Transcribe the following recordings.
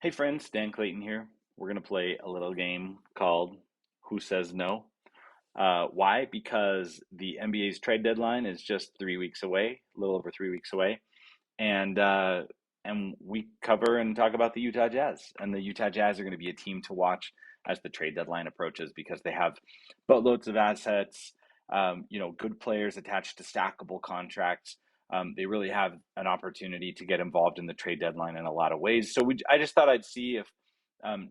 Hey friends, Dan Clayton here. We're going to play a little game called Who Says No? Why? Because the NBA's trade deadline is just 3 weeks away, a little over 3 weeks away, and we cover and talk about the Utah Jazz. And the Utah Jazz are going to be a team to watch as the trade deadline approaches because they have boatloads of assets, good players attached to stackable contracts. They really have an opportunity to get involved in the trade deadline in a lot of ways. I just thought I'd see if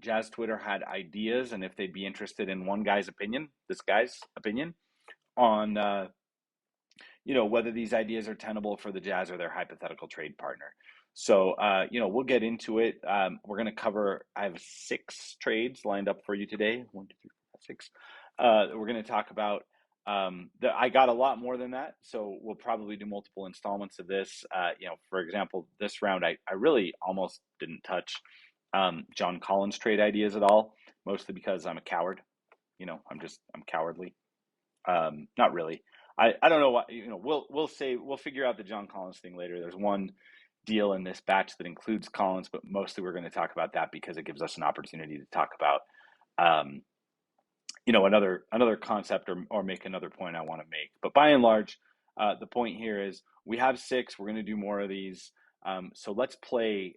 Jazz Twitter had ideas and if they'd be interested in one guy's opinion, this guy's opinion on whether these ideas are tenable for the Jazz or their hypothetical trade partner. We'll get into it. We're going to cover, I have 6 trades lined up for you today. One, two, three, four, 5, 6. We're going to talk about, I got a lot more than that. So we'll probably do multiple installments of this. For example, this round, I really almost didn't touch John Collins trade ideas at all, mostly because I'm a coward. I'm cowardly. Not really. I don't know what we'll figure out the John Collins thing later. There's one deal in this batch that includes Collins, but mostly we're going to talk about that because it gives us an opportunity to talk about um, another concept or make another point I want to make. But by and large, the point here is we have 6. We're going to do more of these. So let's play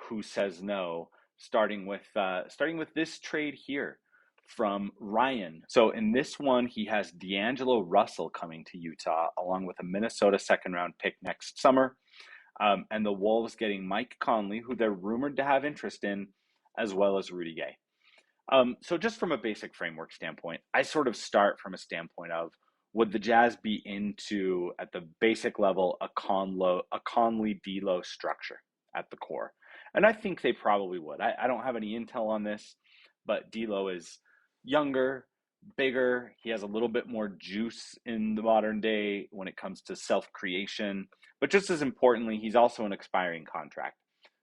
Who Says No, starting with this trade here from Ryan. So in this one, he has D'Angelo Russell coming to Utah along with a Minnesota second round pick next summer. And the Wolves getting Mike Conley, who they're rumored to have interest in, as well as Rudy Gay. So just from a basic framework standpoint, I sort of start from a standpoint of would the Jazz be into at the basic level a Conley D'Lo structure at the core, and I think they probably would. I don't have any intel on this, but D'Lo is younger, bigger. He has a little bit more juice in the modern day when it comes to self creation. But just as importantly, he's also an expiring contract,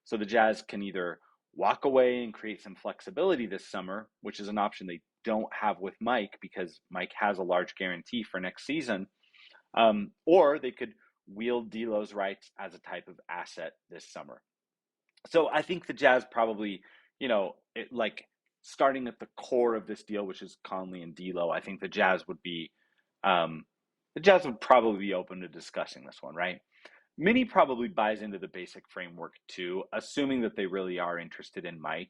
so the Jazz can either walk away and create some flexibility this summer, which is an option they don't have with Mike because Mike has a large guarantee for next season. Or they could wield D'Lo's rights as a type of asset this summer. So I think the Jazz probably, like starting at the core of this deal, which is Conley and D'Lo. I think the Jazz would probably be open to discussing this one, right? Minnie probably buys into the basic framework too, assuming that they really are interested in Mike.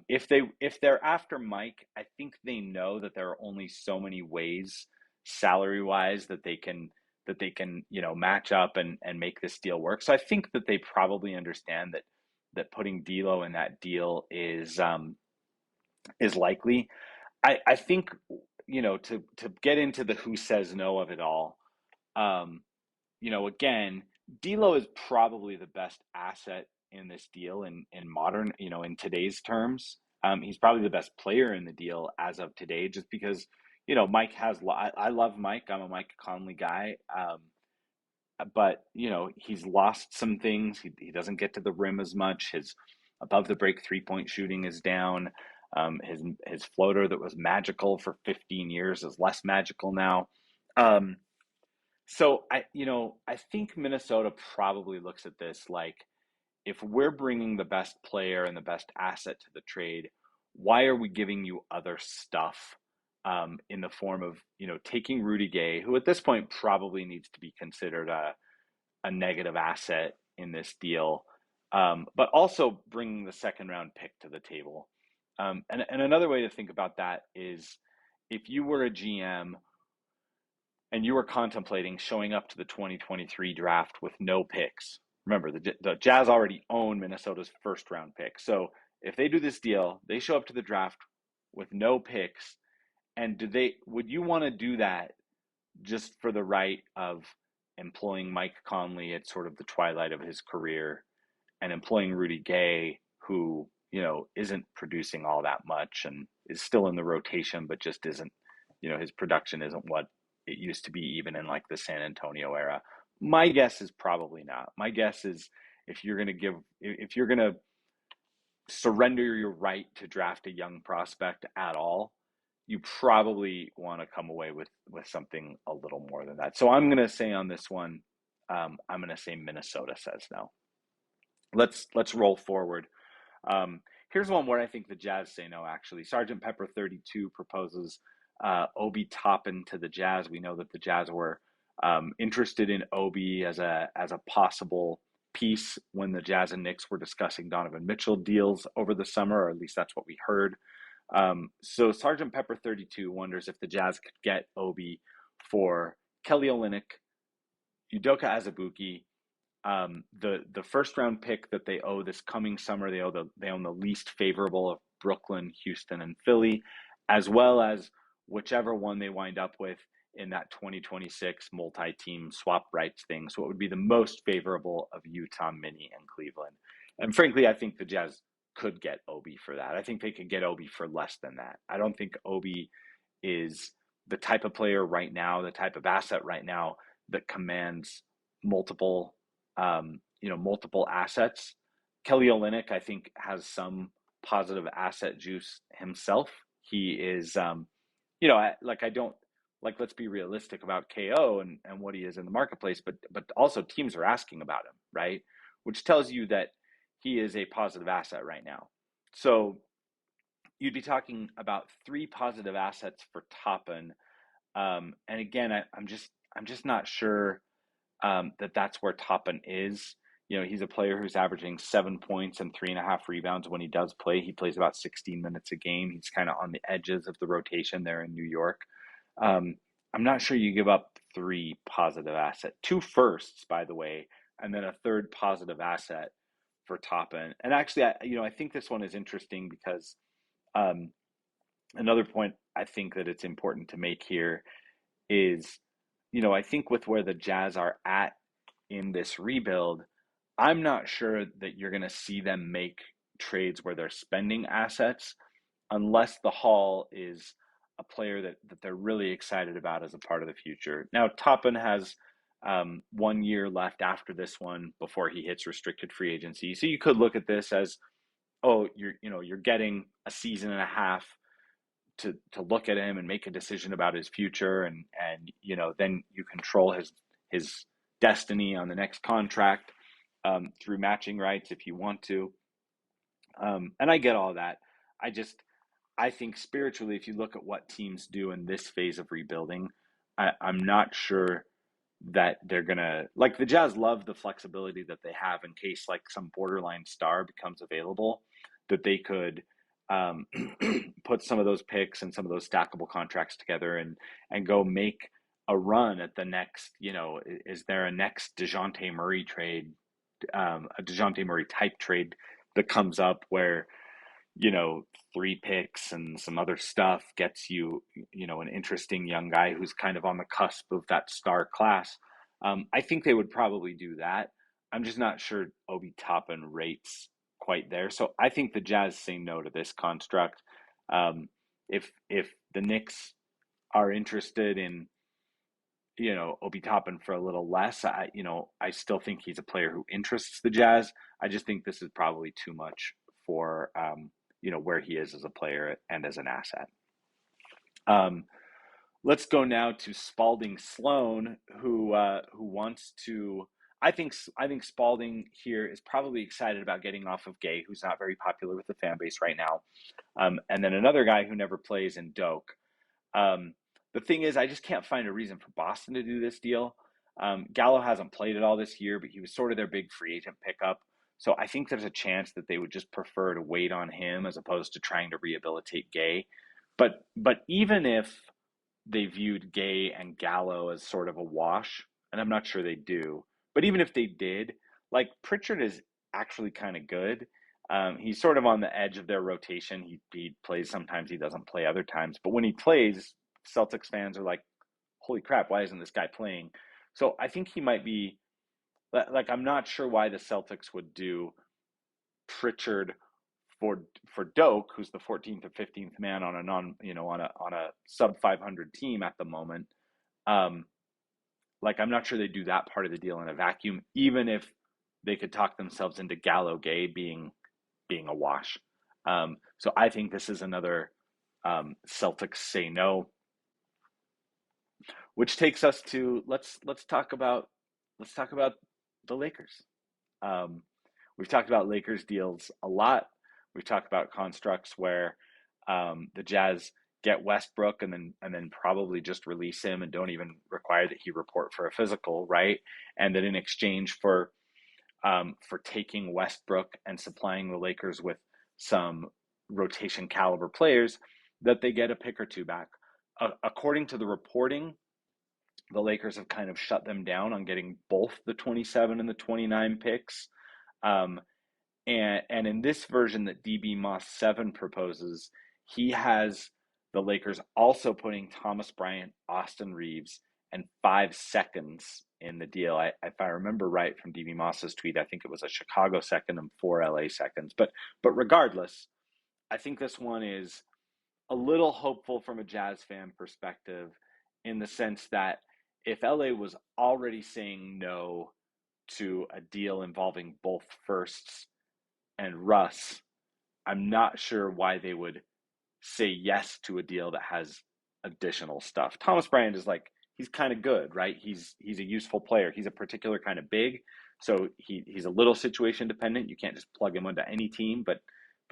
If they're after Mike, I think they know that there are only so many ways, salary wise, that they can match up and make this deal work. So I think that they probably understand that putting D'Lo in that deal is likely. I think to get into the who says no of it all. Um, again, D'Lo is probably the best asset in this deal in modern, in today's terms. He's probably the best player in the deal as of today, just because, Mike I love Mike. I'm a Mike Conley guy. But, he's lost some things. He doesn't get to the rim as much. His above the break 3-point shooting is down. His floater that was magical for 15 years is less magical now. Um, I think Minnesota probably looks at this like if we're bringing the best player and the best asset to the trade, why are we giving you other stuff in the form of taking Rudy Gay, who at this point probably needs to be considered a negative asset in this deal, but also bringing the second round pick to the table. And another way to think about that is if you were a GM and you were contemplating showing up to the 2023 draft with no picks. Remember, the Jazz already own Minnesota's first round pick. So if they do this deal, they show up to the draft with no picks. And would you want to do that just for the right of employing Mike Conley at sort of the twilight of his career and employing Rudy Gay, who, isn't producing all that much and is still in the rotation, but just isn't, his production isn't what it used to be even in like the San Antonio era? My guess is probably not. My guess is if you're going to surrender your right to draft a young prospect at all, you probably want to come away with something a little more than that. So I'm going to say on this one, I'm going to say Minnesota says no. Let's roll forward. Here's one where I think the Jazz say no, actually. Sergeant Pepper 32 proposes Obi Toppin to the Jazz. We know that the Jazz were interested in Obi as a possible piece when the Jazz and Knicks were discussing Donovan Mitchell deals over the summer, or at least that's what we heard. So Sergeant Pepper 32 wonders if the Jazz could get Obi for Kelly Olynyk, Udoka Azubuike, the first round pick that they owe this coming summer. They own the least favorable of Brooklyn, Houston, and Philly, as well as whichever one they wind up with in that 2026 multi-team swap rights thing. So it would be the most favorable of Utah, Minnie, and Cleveland. And frankly, I think the Jazz could get Obi for that. I think they could get Obi for less than that. I don't think Obi is the type of player right now, the type of asset right now that commands multiple multiple assets. Kelly Olynyk, I think, has some positive asset juice himself. He is, I don't like. Let's be realistic about KO and what he is in the marketplace, but also teams are asking about him, right? Which tells you that he is a positive asset right now. So you'd be talking about three positive assets for Toppin, and again, I'm just not sure that's where Toppin is. He's a player who's averaging 7 points and 3.5 rebounds when he does play. He plays about 16 minutes a game. He's kind of on the edges of the rotation there in New York. Um, I'm not sure you give up three positive assets, two firsts, by the way, and then a third positive asset for Toppin. And actually, I think this one is interesting because um, another point I think that it's important to make here is, I think with where the Jazz are at in this rebuild, I'm not sure that you're going to see them make trades where they're spending assets unless the haul is a player that they're really excited about as a part of the future. Now, Toppin has 1 year left after this one before he hits restricted free agency. So you could look at this as, oh, you're getting a season and a half to look at him and make a decision about his future, and then you control his destiny on the next contract through matching rights if you want to. And I get all that. I think spiritually, if you look at what teams do in this phase of rebuilding, I'm not sure that they're gonna, like, the Jazz love the flexibility that they have in case like some borderline star becomes available, that they could um, put some of those picks and some of those stackable contracts together and go make a run at the next. Is there a next Dejounte Murray trade, a Dejounte Murray type trade that comes up where you know, three picks and some other stuff gets you, an interesting young guy who's kind of on the cusp of that star class. I think they would probably do that. I'm just not sure Obi Toppin rates quite there. So I think the Jazz say no to this construct. If the Knicks are interested in, Obi Toppin for a little less, I still think he's a player who interests the Jazz. I just think this is probably too much for, where he is as a player and as an asset. Um, let's go now to Spalding Sloan, who wants to. I think Spalding here is probably excited about getting off of Gay, who's not very popular with the fan base right now, and then another guy who never plays in Doak. Um, the thing is, I just can't find a reason for Boston to do this deal. Gallo hasn't played at all this year, but he was sort of their big free agent pickup. So I think there's a chance that they would just prefer to wait on him as opposed to trying to rehabilitate Gay. But even if they viewed Gay and Gallo as sort of a wash, and I'm not sure they do, but even if they did, like, Pritchard is actually kind of good. He's sort of on the edge of their rotation. He plays sometimes, he doesn't play other times, but when he plays, Celtics fans are like, "Holy crap, why isn't this guy playing?" So I think he might be like, I'm not sure why the Celtics would do Pritchard for Doak, who's the 14th or 15th man on a sub 500 team at the moment. Um, like, I'm not sure they do that part of the deal in a vacuum, even if they could talk themselves into Gallo Gay being a wash. So I think this is another Celtics say no, which takes us to, let's talk about the Lakers. Um, we've talked about Lakers deals a lot. We've talked about constructs where the Jazz get Westbrook and then probably just release him and don't even require that he report for a physical, right? And then in exchange for taking Westbrook and supplying the Lakers with some rotation caliber players, that they get a pick or two back. According to the reporting, the Lakers have kind of shut them down on getting both the 27 and the 29 picks. Um, and in this version that DB Moss 7 proposes, he has the Lakers also putting Thomas Bryant, Austin Reeves, and 5 seconds in the deal. If I remember right from DB Moss's tweet, I think it was a Chicago second and 4 LA seconds. But regardless, I think this one is a little hopeful from a Jazz fan perspective, in the sense that if LA was already saying no to a deal involving both firsts and Russ, I'm not sure why they would say yes to a deal that has additional stuff. Thomas Bryant is like, he's kind of good, right? He's a useful player. He's a particular kind of big, so he's a little situation dependent. You can't just plug him onto any team, but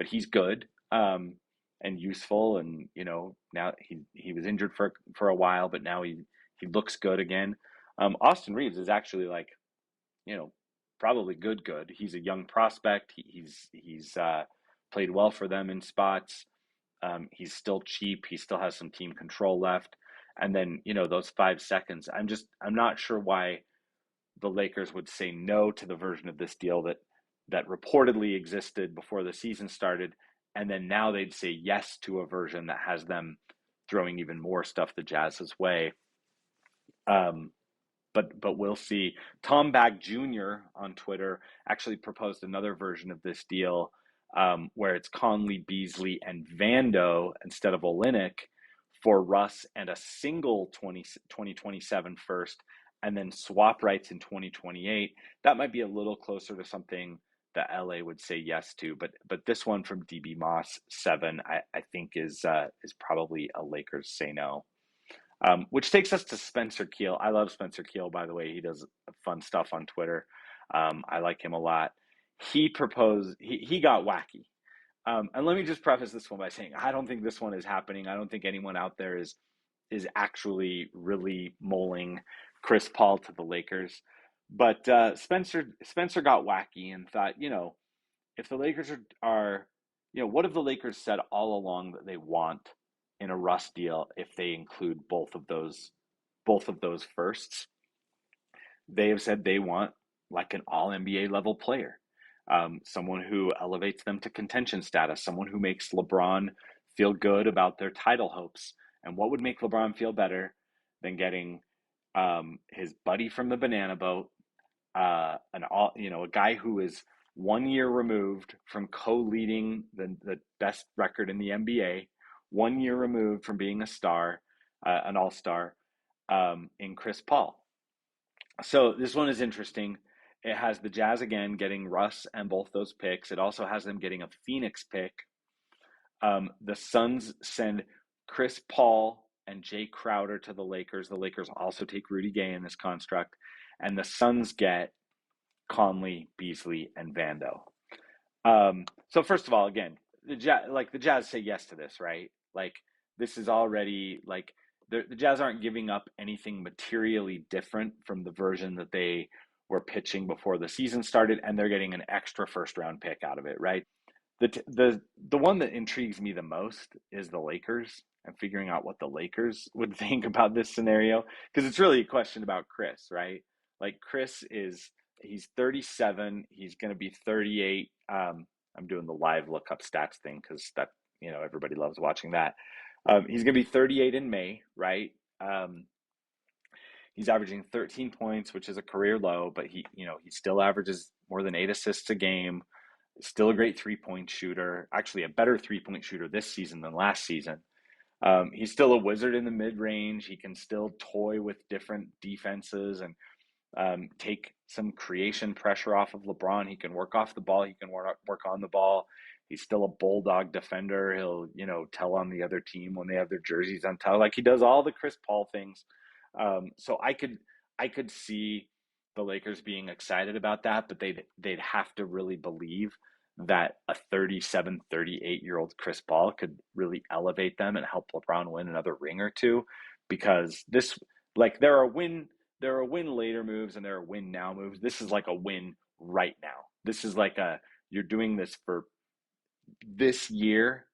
he's good and useful. And now he was injured for a while, but now he looks good again. Austin Reeves is actually like, you know, probably good. He's a young prospect. He's played well for them in spots. He's still cheap. He still has some team control left. And then, those 5 seconds, I'm not sure why the Lakers would say no to the version of this deal that reportedly existed before the season started. And then now they'd say yes to a version that has them throwing even more stuff the Jazz's way. Um, but we'll see. Tom Bag Jr. on Twitter actually proposed another version of this deal, where it's Conley, Beasley, and Vando instead of Olynyk for Russ, and a single 2027 first, and then swap rights in 2028. That might be a little closer to something that LA would say yes to, but this one from DB Moss 7, I think is probably a Lakers say no. Which takes us to Spencer Keel. I love Spencer Keel, by the way. He does fun stuff on Twitter. I like him a lot. He got wacky. And let me just preface this one by saying, I don't think this one is happening. I don't think anyone out there is actually really mulling Chris Paul to the Lakers. But Spencer got wacky and thought, if the Lakers are, what have the Lakers said all along that they want in a Russ deal if they include both of those firsts? They have said they want like an all NBA level player, someone who elevates them to contention status, someone who makes LeBron feel good about their title hopes. And what would make LeBron feel better than getting his buddy from the banana boat, a guy who is 1 year removed from co-leading the best record in the NBA, 1 year removed from being a star, an all-star, in Chris Paul. So this one is interesting. It has the Jazz again getting Russ and both those picks. It also has them getting a Phoenix pick. The Suns send Chris Paul and Jay Crowder to the Lakers. The Lakers also take Rudy Gay in this construct. And the Suns get Conley, Beasley, and Vando. So first of all, again, the Jazz say yes to this, right? Like, this is already like the Jazz aren't giving up anything materially different from the version that they were pitching before the season started, and they're getting an extra first round pick out of it, right? The one that intrigues me the most is the Lakers, and figuring out what the Lakers would think about this scenario, because it's really a question about Chris, right? Like, he's 37, he's going to be 38. I'm doing the live lookup stats thing because everybody loves watching that. He's going to be 38 in May, right? He's averaging 13 points, which is a career low, but he still averages more than 8 assists a game. Still a great 3-point shooter, actually a better 3-point shooter this season than last season. He's still a wizard in the mid range. He can still toy with different defenses and take some creation pressure off of LeBron. He can work off the ball. He can work on the ball. He's still a bulldog defender. He'll, tell on the other team when they have their jerseys untied. Like, he does all the Chris Paul things. So I could see the Lakers being excited about that, but they'd have to really believe that a 37, 38-year-old Chris Paul could really elevate them and help LeBron win another ring or two. Because this, like, there are win later moves and there are win now moves. This is like a win right now. This is like you're doing this for this year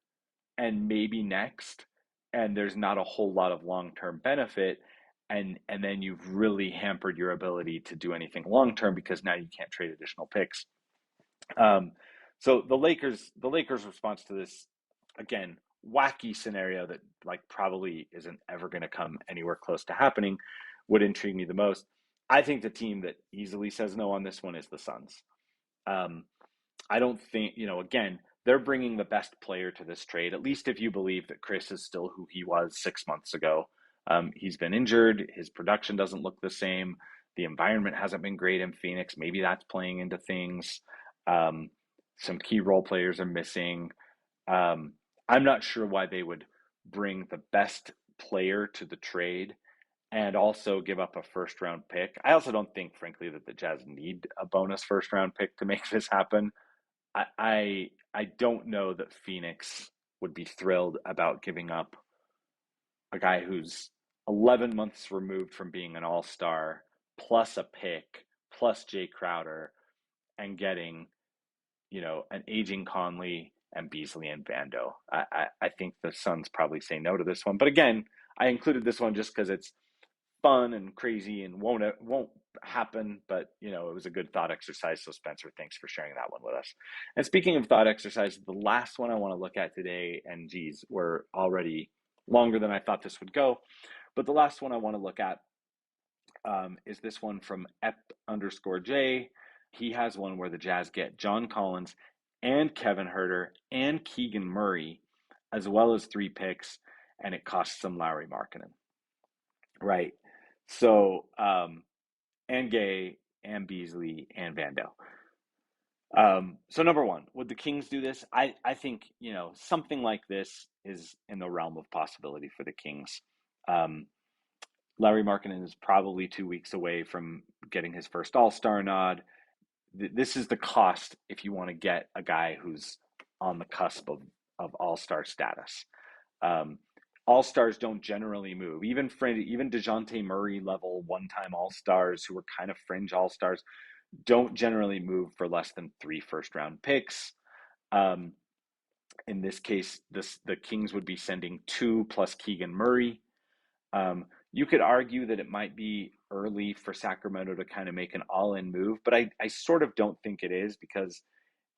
and maybe next, and there's not a whole lot of long-term benefit, and then you've really hampered your ability to do anything long term because now you can't trade additional picks. um, so the Lakers response to this, again, wacky scenario that like probably isn't ever going to come anywhere close to happening, would intrigue me the most. I think the team that easily says no on this one is the Suns. um, I don't think, again, they're bringing the best player to this trade, at least if you believe that Chris is still who he was 6 months ago. He's been injured. His production doesn't look the same. The environment hasn't been great in Phoenix. Maybe that's playing into things. Um, some key role players are missing. Um, I'm not sure why they would bring the best player to the trade and also give up a first round pick. I also don't think, frankly, that the Jazz need a bonus first round pick to make this happen. I don't know that Phoenix would be thrilled about giving up a guy who's 11 months removed from being an all-star, plus a pick, plus Jay Crowder, and getting, an aging Conley and Beasley and Vando. I think the Suns probably say no to this one. But again, I included this one just because it's fun and crazy and won't happen, but it was a good thought exercise. So Spencer, thanks for sharing that one with us. And speaking of thought exercise, the last one I want to look at today, and geez, we're already longer than I thought this would go, but the last one I want to look at is this one from ep_j. He has one where the Jazz get John Collins and Kevin Herter and Keegan Murray, as well as 3 picks, and it costs them Lauri Markkanen. Right. So, and Gay and Beasley and Vando. So number one, would the Kings do this? I think, something like this is in the realm of possibility for the Kings. Um, Larry Markkinen is probably 2 weeks away from getting his first All-Star nod. This is the cost if you want to get a guy who's on the cusp of All-Star status. Um, All stars don't generally move. Even DeJounte Murray level one-time All Stars who were kind of fringe All Stars don't generally move for less than 3 first-round picks. Um, in this case, the Kings would be sending 2 plus Keegan Murray. You could argue that it might be early for Sacramento to kind of make an all-in move, but I sort of don't think it is, because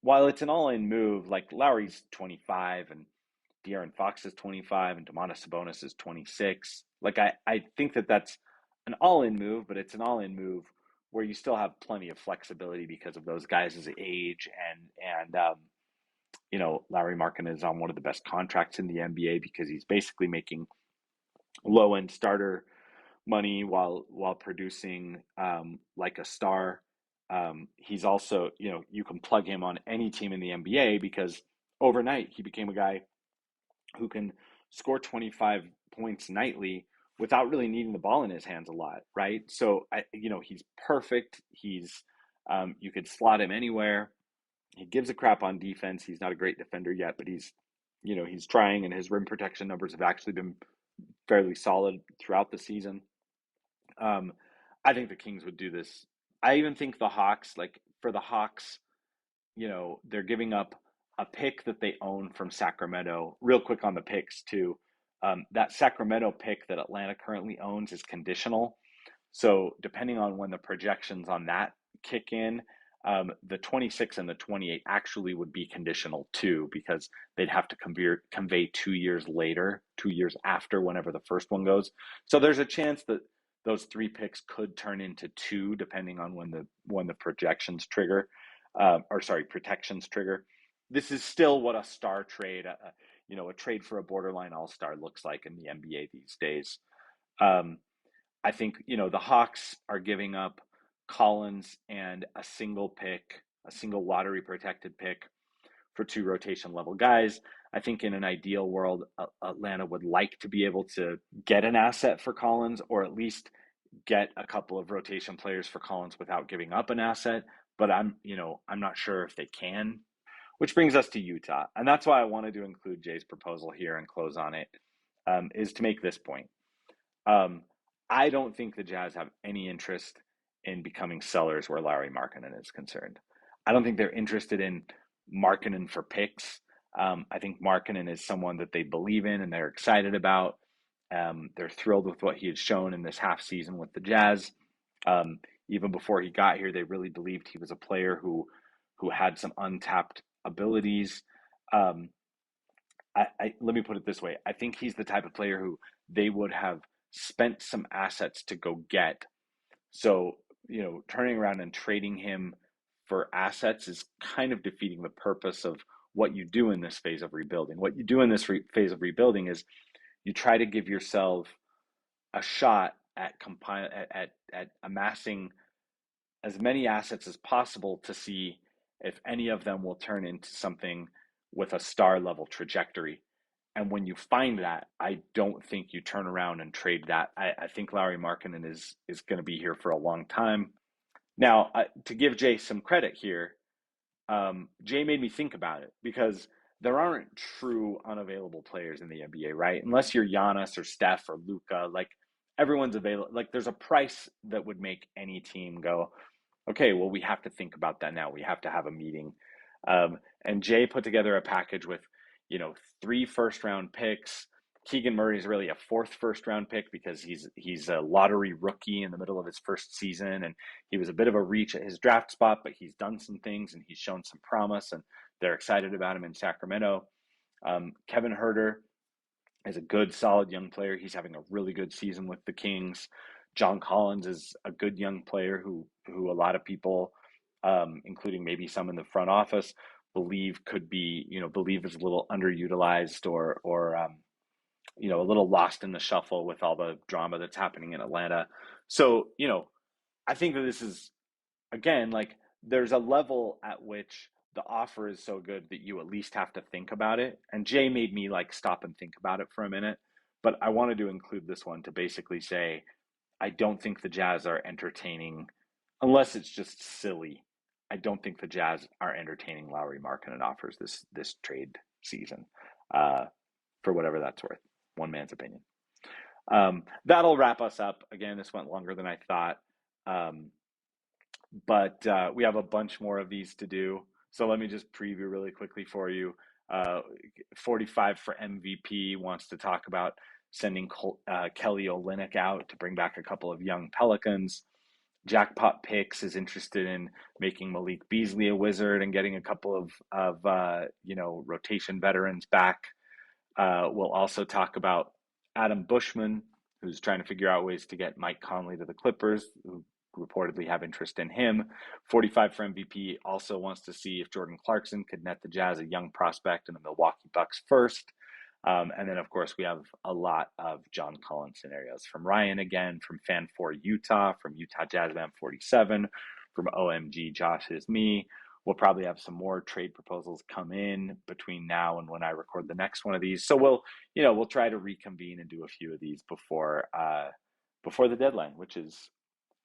while it's an all-in move, like Lowry's 25 and De'Aaron Fox is 25 and Domantas Sabonis is 26. Like I think that that's an all-in move, but it's an all-in move where you still have plenty of flexibility because of those guys' age, and Lauri Markkanen is on one of the best contracts in the NBA because he's basically making low-end starter money while producing like a star. He's also, you can plug him on any team in the NBA because overnight he became a guy who can score 25 points nightly without really needing the ball in his hands a lot, right? So he's perfect. You could slot him anywhere. He gives a crap on defense. He's not a great defender yet, but he's trying, and his rim protection numbers have actually been fairly solid throughout the season. I think the Kings would do this. I even think the Hawks, like for the Hawks, they're giving up a pick that they own from Sacramento. Real quick on the picks too. That Sacramento pick that Atlanta currently owns is conditional. So depending on when the projections on that kick in, the 26 and the 28 actually would be conditional too, because they'd have to convey 2 years later, 2 years after whenever the first one goes. So there's a chance that those 3 picks could turn into 2, depending on when the projections trigger, or sorry, protections trigger. This is still what a star trade, a trade for a borderline all-star looks like in the NBA these days. I think, the Hawks are giving up Collins and a single lottery protected pick for 2 rotation level guys. I think in an ideal world, Atlanta would like to be able to get an asset for Collins, or at least get a couple of rotation players for Collins without giving up an asset. But I'm not sure if they can. Which brings us to Utah, and that's why I wanted to include Jay's proposal here and close on it, is to make this point. Um, I don't think the Jazz have any interest in becoming sellers where Lauri Markkanen is concerned. I don't think they're interested in Markkanen for picks. I think Markkanen is someone that they believe in and they're excited about. They're thrilled with what he had shown in this half season with the Jazz. Um, Even before he got here, they really believed he was a player who had some untapped abilities. Um, Let me put it this way: I think he's the type of player who they would have spent some assets to go get. So, turning around and trading him for assets is kind of defeating the purpose of what you do in this phase of rebuilding. What you do in this phase of rebuilding is you try to give yourself a shot at amassing as many assets as possible to see if any of them will turn into something with a star level trajectory. And when you find that, I don't think you turn around and trade that. I think Lauri Markkanen is going to be here for a long time. Now, to give Jay some credit here, Jay made me think about it because there aren't true unavailable players in the NBA, right? Unless you're Giannis or Steph or Luka, like everyone's available. Like there's a price that would make any team go, okay, well, we have to think about that now. We have to have a meeting. And Jay put together a package with, 3 first-round picks. Keegan Murray is really a fourth first-round pick because he's a lottery rookie in the middle of his first season, and he was a bit of a reach at his draft spot, but he's done some things and he's shown some promise, and they're excited about him in Sacramento. Kevin Herter is a good, solid young player. He's having a really good season with the Kings. John Collins is a good young player who a lot of people, including maybe some in the front office, believe could be, believe is a little underutilized or a little lost in the shuffle with all the drama that's happening in Atlanta. So, I think that this is, again, like there's a level at which the offer is so good that you at least have to think about it. And Jay made me like stop and think about it for a minute. But I wanted to include this one to basically say, I don't think the Jazz are entertaining, unless it's just silly. I don't think the Jazz are entertaining Lauri Markkanen offers this trade season, uh, for whatever that's worth. One man's opinion. That'll wrap us up. Again, this went longer than I thought. Um, but we have a bunch more of these to do. So let me just preview really quickly for you. Uh, 45 for MVP wants to talk about sending Kelly Olynyk out to bring back a couple of young Pelicans. Jackpot Picks is interested in making Malik Beasley a Wizard and getting a couple of rotation veterans back. We'll also talk about Adam Bushman, who's trying to figure out ways to get Mike Conley to the Clippers, who reportedly have interest in him. 45 for MVP also wants to see if Jordan Clarkson could net the Jazz a young prospect and the Milwaukee Bucks first. And then, of course, we have a lot of John Collins scenarios from Ryan again, from Fan4 Utah, from Utah Jazzman 47, from OMG Josh is me. We'll probably have some more trade proposals come in between now and when I record the next one of these. So we'll try to reconvene and do a few of these before the deadline, which is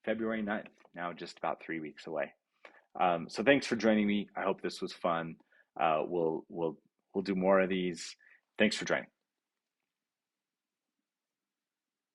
February 9th, now just about 3 weeks away. So thanks for joining me. I hope this was fun. We'll do more of these. Thanks for joining.